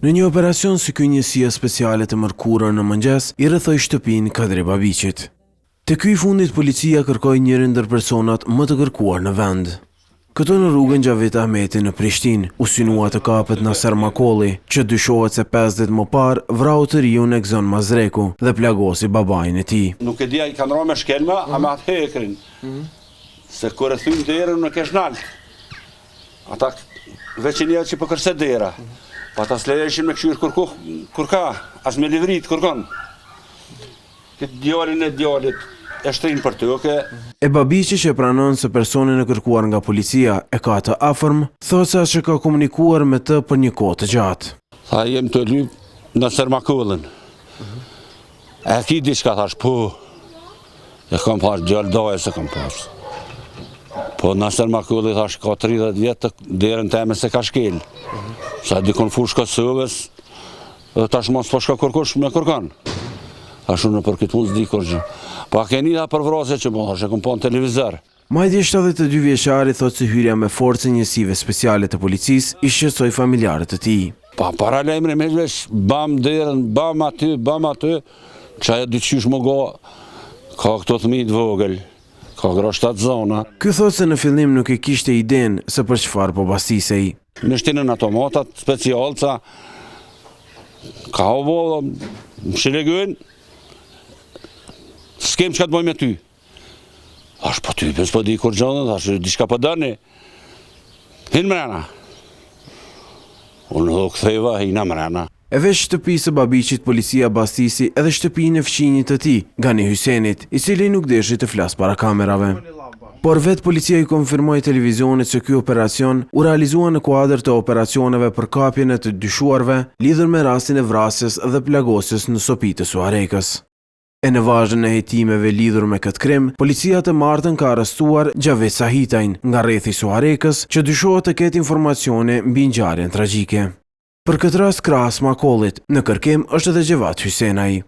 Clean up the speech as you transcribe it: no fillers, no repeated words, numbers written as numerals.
Në një operacion si ky, njësia speciale të mërkurën në mëngjes i rrethoi shtëpinë Kadri Babiqit. Te ky i fundit policia kërkoi njërin ndër personat më të kërkuar në vend. Këto në rrugën Xhavit Ahmeti në Prishtinë, u synua të kapet Naser Makolli, që dyshohet se 5 ditë më parë vrau të riun e Gzon Mazreku dhe plagosi babain e tij. Nuk e dia i kanë rënë me shkelma, ama atë hekrin. Se kur e thym derën nuk e shnal. Ata veçinia që po kërse dera. Pa ta slejshin me këshyr kur ka, as me livrit kërkon. Këtë djalin e djalit e shtrin për ty, oke? E Babiqi, që pranon se personin e kërkuar nga policia e ka të afërm, thot se që ka komunikuar me të për një kohë të gjatë. Tha, jem të lyp në Sermakullën. E ki diçka, thash, po. E kam pas gjallë daje se kam pas. Po në Sermakulli, thash, ka 30 vjetë të derën teme se ka shkel. Sa dikon fush Kosovës, tash mos po shka kërkush me kërkan. Ashtu në për këtë mund s'di kërgjë. Pa keni da për vrase që më thash, e kom po në televizor. Majtje 72 vjeçari thot se hyrja me forcë njësive speciale të policisë i shqetësoi familjarët e tij. Pa paralajmëri me vesh, bam derën, bam aty, që ajo dyqysh më go, ka këto të mijë vogël, ka gra 7 zona. Ky thot se në fillim nuk e kishte iden se për çfarë po bastisej. Në shtinën automatat, specialca, ka ovo, më shilegën, s'kem që ka të boj me ty. Ash po ty, pës po di kur gjonë, ash diçka po dëni. Hinë mrena. Unë do këtheva, hina mrena. E veç shtëpisë së Babiqit, policia bastisi edhe shtëpinë e fëqinjit të tij, Gani Hysenit, i cili nuk deshi të flas para kamerave. Por vetë policia i konfirmoi televizionit se ky operacion u realizua në kuadër të operacioneve për kapjen e të dyshuarve lidhur me rastin e vrasjes dhe plagosjes në Sopi të Suarekës. E në vazhdën e hetimeve lidhur me këtë krim, policia të martën ka arrestuar Xhavet Sahitajn nga rrethi i Suarekës, që dyshohet të ketë informacione mbi ngjarjen tragjike. Për këtë rast krahas Makollit, në kërkim është edhe Xhevat Hysenaj.